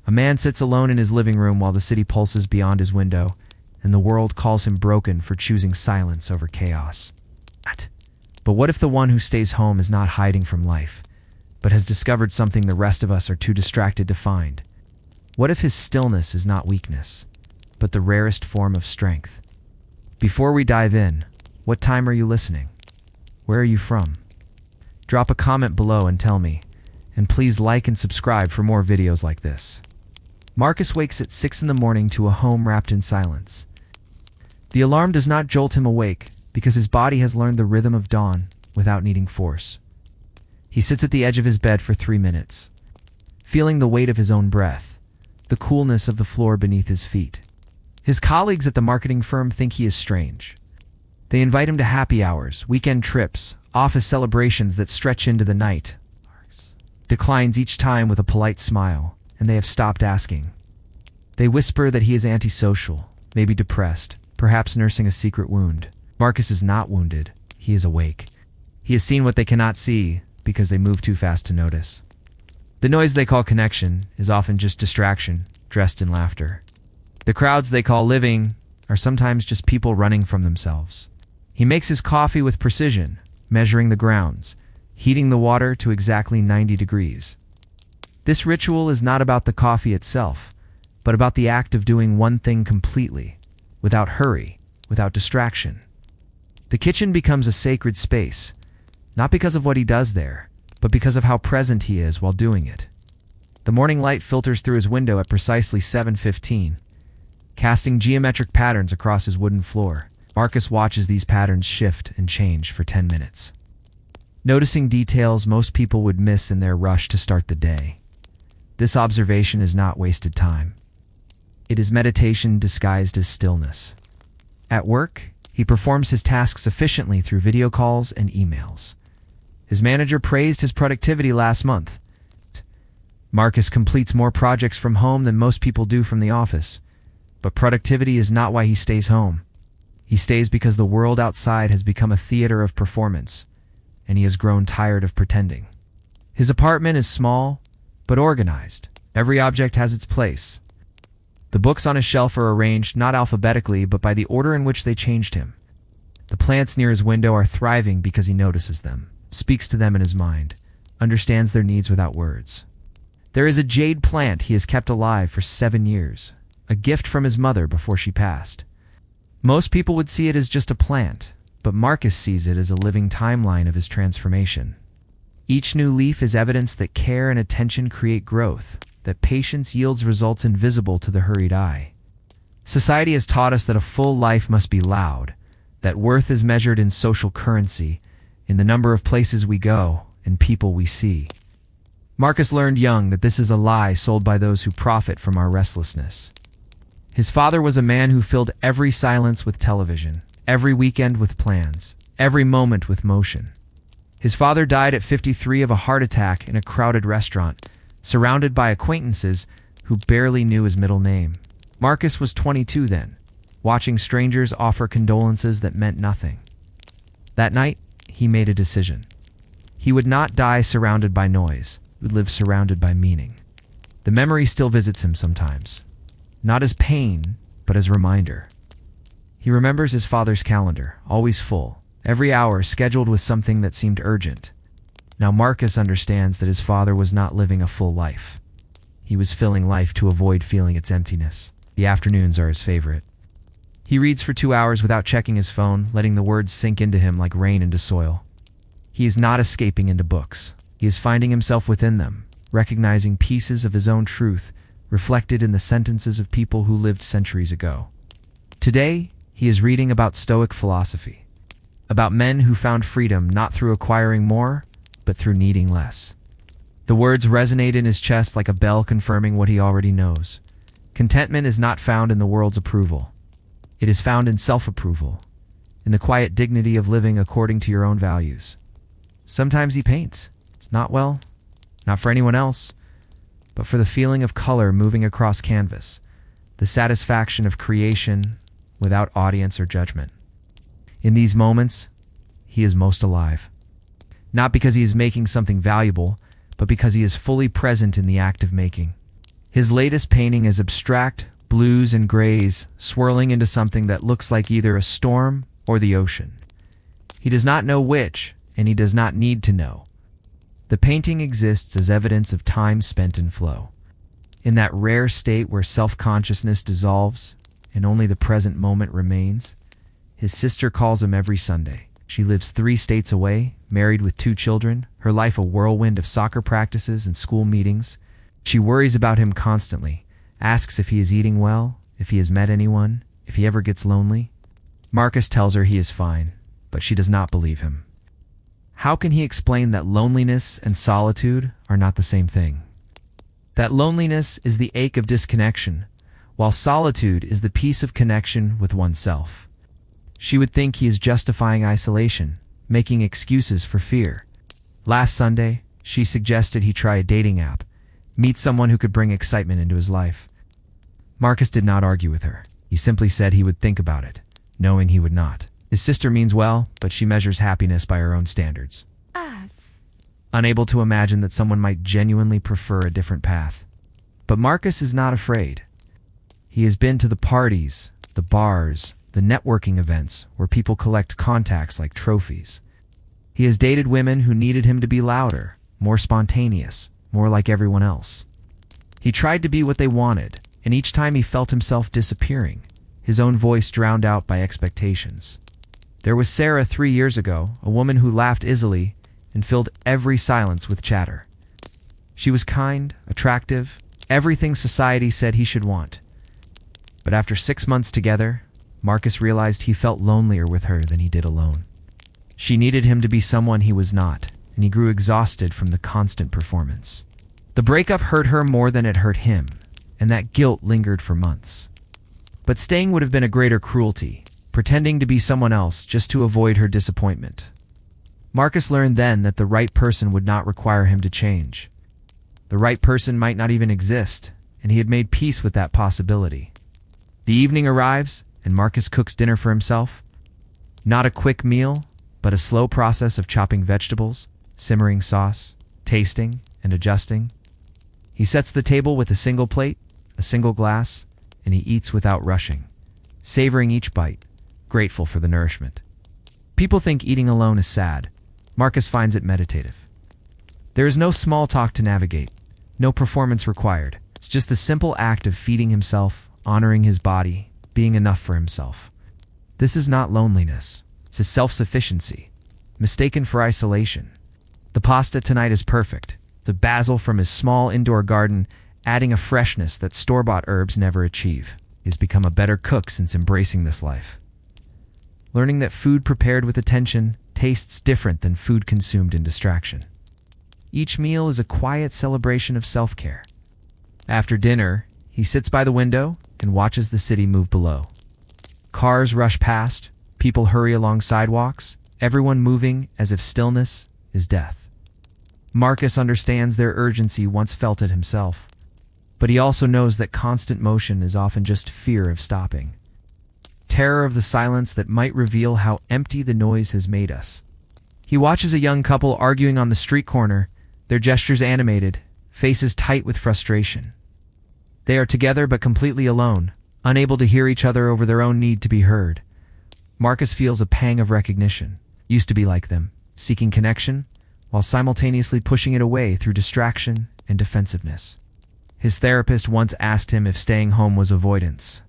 A man sits alone in his living room while the city pulses beyond his window, and the world calls him broken for choosing silence over chaos. But what if the one who stays home is not hiding from life, but has discovered something the rest of us are too distracted to find? What if his stillness is not weakness, but the rarest form of strength? Before we dive in, what time are you listening? Where are you from? Drop a comment below and tell me, and please like and subscribe for more videos like this. Marcus wakes at 6 in the morning to a home wrapped in silence. The alarm does not jolt him awake because his body has learned the rhythm of dawn without needing force. He sits at the edge of his bed for 3 minutes, feeling the weight of his own breath, the coolness of the floor beneath his feet. His colleagues at the marketing firm think he is strange. They invite him to happy hours, weekend trips, office celebrations that stretch into the night. Declines each time with a polite smile, and they have stopped asking. They whisper that he is antisocial, maybe depressed, perhaps nursing a secret wound. Marcus is not wounded. He is awake. He has seen what they cannot see because they move too fast to notice. The noise they call connection is often just distraction, dressed in laughter. The crowds they call living are sometimes just people running from themselves. He makes his coffee with precision, measuring the grounds, heating the water to exactly 90 degrees. This ritual is not about the coffee itself, but about the act of doing one thing completely, without hurry, without distraction. The kitchen becomes a sacred space, not because of what he does there, but because of how present he is while doing it. The morning light filters through his window at precisely 7:15, casting geometric patterns across his wooden floor. Marcus watches these patterns shift and change for 10 minutes. Noticing details most people would miss in their rush to start the day. This observation is not wasted time. It is meditation disguised as stillness. At work, he performs his tasks efficiently through video calls and emails. His manager praised his productivity last month. Marcus completes more projects from home than most people do from the office. But productivity is not why he stays home. He stays because the world outside has become a theater of performance, and he has grown tired of pretending. His apartment is small, but organized. Every object has its place. The books on his shelf are arranged not alphabetically, but by the order in which they changed him. The plants near his window are thriving because he notices them, speaks to them in his mind, understands their needs without words. There is a jade plant he has kept alive for 7 years, a gift from his mother before she passed. Most people would see it as just a plant, but Marcus sees it as a living timeline of his transformation. Each new leaf is evidence that care and attention create growth, that patience yields results invisible to the hurried eye. Society has taught us that a full life must be loud, that worth is measured in social currency, in the number of places we go and people we see. Marcus learned young that this is a lie sold by those who profit from our restlessness. His father was a man who filled every silence with television, every weekend with plans, every moment with motion. His father died at 53 of a heart attack in a crowded restaurant, surrounded by acquaintances who barely knew his middle name. Marcus was 22 then, watching strangers offer condolences that meant nothing. That night, he made a decision. He would not die surrounded by noise, he would live surrounded by meaning. The memory still visits him sometimes. Not as pain, but as reminder. He remembers his father's calendar, always full, every hour scheduled with something that seemed urgent. Now Marcus understands that his father was not living a full life. He was filling life to avoid feeling its emptiness. The afternoons are his favorite. He reads for 2 hours without checking his phone, letting the words sink into him like rain into soil. He is not escaping into books. He is finding himself within them, recognizing pieces of his own truth reflected in the sentences of people who lived centuries ago. Today, he is reading about Stoic philosophy, about men who found freedom not through acquiring more, but through needing less. The words resonate in his chest like a bell confirming what he already knows. Contentment is not found in the world's approval. It is found in self-approval, in the quiet dignity of living according to your own values. Sometimes he paints. It's not for anyone else, but for the feeling of color moving across canvas, the satisfaction of creation without audience or judgment. In these moments, he is most alive. Not because he is making something valuable, but because he is fully present in the act of making. His latest painting is abstract, blues and grays, swirling into something that looks like either a storm or the ocean. He does not know which, and he does not need to know. The painting exists as evidence of time spent in flow. In that rare state where self-consciousness dissolves and only the present moment remains, his sister calls him every Sunday. She lives 3 states away, married with 2 children, her life a whirlwind of soccer practices and school meetings. She worries about him constantly, asks if he is eating well, if he has met anyone, if he ever gets lonely. Marcus tells her he is fine, but she does not believe him. How can he explain that loneliness and solitude are not the same thing? That loneliness is the ache of disconnection, while solitude is the peace of connection with oneself. She would think he is justifying isolation, making excuses for fear. Last Sunday, she suggested he try a dating app, meet someone who could bring excitement into his life. Marcus did not argue with her. He simply said he would think about it, knowing he would not. His sister means well, but she measures happiness by her own standards. Unable to imagine that someone might genuinely prefer a different path. But Marcus is not afraid. He has been to the parties, the bars, the networking events where people collect contacts like trophies. He has dated women who needed him to be louder, more spontaneous, more like everyone else. He tried to be what they wanted, and each time he felt himself disappearing, his own voice drowned out by expectations. There was Sarah 3 years ago, a woman who laughed easily and filled every silence with chatter. She was kind, attractive, everything society said he should want. But after 6 months together, Marcus realized he felt lonelier with her than he did alone. She needed him to be someone he was not, and he grew exhausted from the constant performance. The breakup hurt her more than it hurt him, and that guilt lingered for months. But staying would have been a greater cruelty, pretending to be someone else just to avoid her disappointment. Marcus learned then that the right person would not require him to change. The right person might not even exist, and he had made peace with that possibility. The evening arrives, and Marcus cooks dinner for himself. Not a quick meal, but a slow process of chopping vegetables, simmering sauce, tasting, and adjusting. He sets the table with a single plate, a single glass, and he eats without rushing, savoring each bite, grateful for the nourishment. People think eating alone is sad. Marcus finds it meditative. There is no small talk to navigate, no performance required. It's just the simple act of feeding himself, honoring his body, being enough for himself. This is not loneliness. It's a self-sufficiency, mistaken for isolation. The pasta tonight is perfect. The basil from his small indoor garden, adding a freshness that store-bought herbs never achieve. He has become a better cook since embracing this life. Learning that food prepared with attention tastes different than food consumed in distraction. Each meal is a quiet celebration of self-care. After dinner, he sits by the window and watches the city move below. Cars rush past, people hurry along sidewalks, everyone moving as if stillness is death. Marcus understands their urgency once felt it himself, but he also knows that constant motion is often just fear of stopping. Terror of the silence that might reveal how empty the noise has made us. He watches a young couple arguing on the street corner, their gestures animated, faces tight with frustration. They are together but completely alone, unable to hear each other over their own need to be heard. Marcus feels a pang of recognition. Used to be like them, seeking connection, while simultaneously pushing it away through distraction and defensiveness. His therapist once asked him if staying home was avoidance.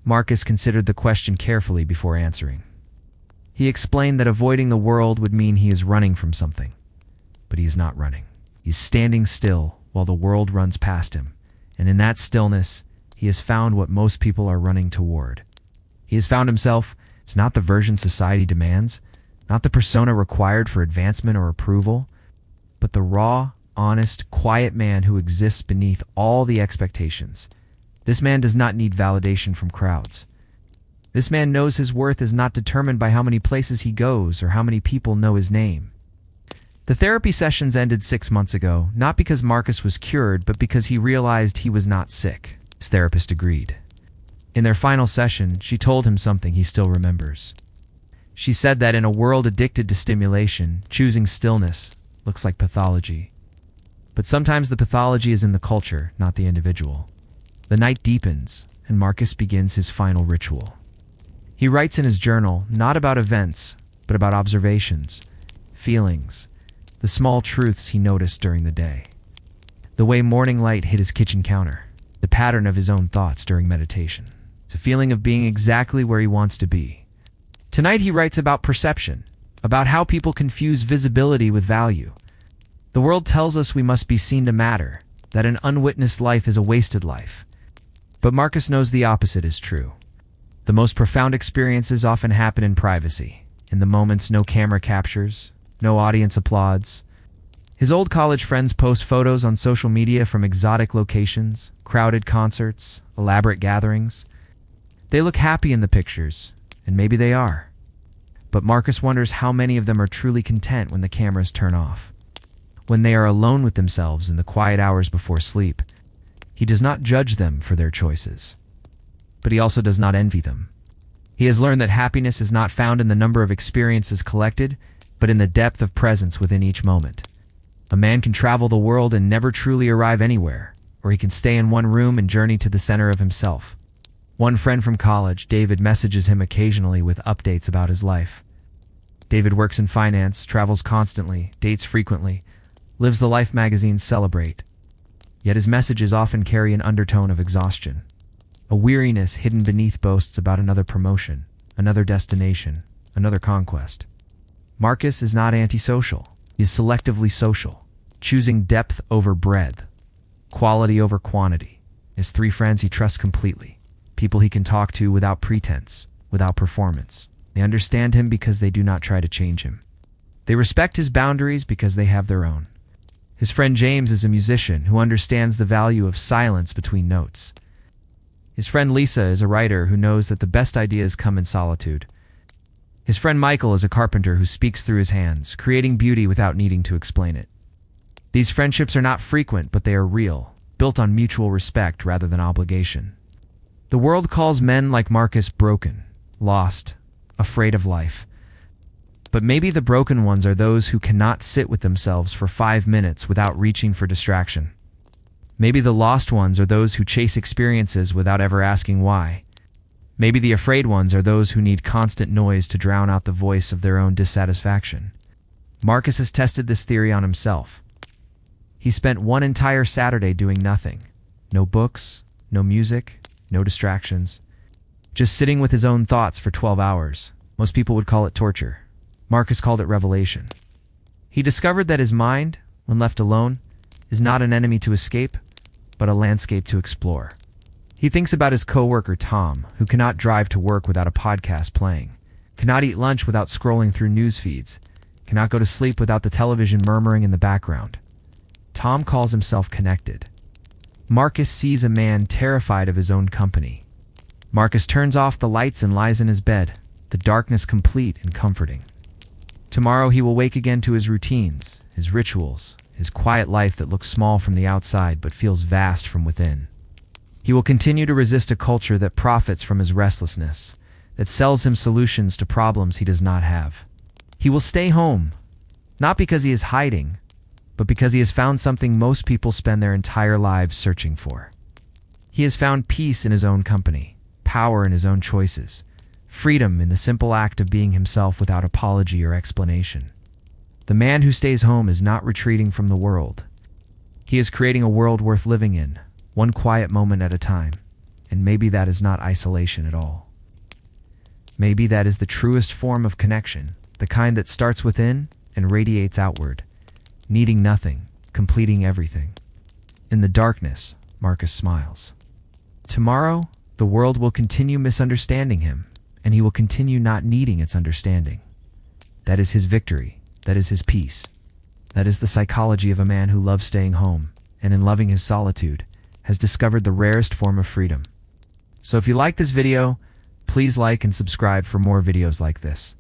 Marcus considered the question carefully before answering. He explained that avoiding the world would mean he is running from something. But he is not running. He is standing still while the world runs past him, and in that stillness, he has found what most people are running toward. He has found himself. It's not the version society demands, not the persona required for advancement or approval, but the raw, honest, quiet man who exists beneath all the expectations. This man does not need validation from crowds. This man knows his worth is not determined by how many places he goes or how many people know his name. The therapy sessions ended 6 months ago, not because Marcus was cured, but because he realized he was not sick. His therapist agreed. In their final session, she told him something he still remembers. She said that in a world addicted to stimulation, choosing stillness looks like pathology. But sometimes the pathology is in the culture, not the individual. The night deepens, and Marcus begins his final ritual. He writes in his journal not about events, but about observations, feelings, the small truths he noticed during the day. The way morning light hit his kitchen counter, the pattern of his own thoughts during meditation. It's a feeling of being exactly where he wants to be. Tonight he writes about perception, about how people confuse visibility with value. The world tells us we must be seen to matter, that an unwitnessed life is a wasted life. But Marcus knows the opposite is true. The most profound experiences often happen in privacy, in the moments no camera captures, no audience applauds. His old college friends post photos on social media from exotic locations, crowded concerts, elaborate gatherings. They look happy in the pictures, and maybe they are. But Marcus wonders how many of them are truly content when the cameras turn off. When they are alone with themselves in the quiet hours before sleep, he does not judge them for their choices. But he also does not envy them. He has learned that happiness is not found in the number of experiences collected, but in the depth of presence within each moment. A man can travel the world and never truly arrive anywhere, or he can stay in one room and journey to the center of himself. One friend from college, David, messages him occasionally with updates about his life. David works in finance, travels constantly, dates frequently, lives the life magazines celebrate. Yet his messages often carry an undertone of exhaustion, a weariness hidden beneath boasts about another promotion, another destination, another conquest. Marcus is not antisocial. He is selectively social, choosing depth over breadth, quality over quantity. His 3 friends he trusts completely, people he can talk to without pretense, without performance. They understand him because they do not try to change him. They respect his boundaries because they have their own. His friend James is a musician who understands the value of silence between notes. His friend Lisa is a writer who knows that the best ideas come in solitude. His friend Michael is a carpenter who speaks through his hands, creating beauty without needing to explain it. These friendships are not frequent, but they are real, built on mutual respect rather than obligation. The world calls men like Marcus broken, lost, afraid of life. But maybe the broken ones are those who cannot sit with themselves for 5 minutes without reaching for distraction. Maybe the lost ones are those who chase experiences without ever asking why. Maybe the afraid ones are those who need constant noise to drown out the voice of their own dissatisfaction. Marcus has tested this theory on himself. He spent one entire Saturday doing nothing. No books, no music, no distractions. Just sitting with his own thoughts for 12 hours. Most people would call it torture. Marcus called it revelation. He discovered that his mind, when left alone, is not an enemy to escape, but a landscape to explore. He thinks about his coworker Tom, who cannot drive to work without a podcast playing, cannot eat lunch without scrolling through news feeds, cannot go to sleep without the television murmuring in the background. Tom calls himself connected. Marcus sees a man terrified of his own company. Marcus turns off the lights and lies in his bed, the darkness complete and comforting. Tomorrow he will wake again to his routines, his rituals, his quiet life that looks small from the outside but feels vast from within. He will continue to resist a culture that profits from his restlessness, that sells him solutions to problems he does not have. He will stay home, not because he is hiding, but because he has found something most people spend their entire lives searching for. He has found peace in his own company, power in his own choices, freedom in the simple act of being himself without apology or explanation. The man who stays home is not retreating from the world. He is creating a world worth living in, one quiet moment at a time, and maybe that is not isolation at all. Maybe that is the truest form of connection, the kind that starts within and radiates outward, needing nothing, completing everything. In the darkness, Marcus smiles. Tomorrow, the world will continue misunderstanding him, and he will continue not needing its understanding. That is his victory. That is his peace. That is the psychology of a man who loves staying home, and in loving his solitude, has discovered the rarest form of freedom. So if you like this video, please like and subscribe for more videos like this.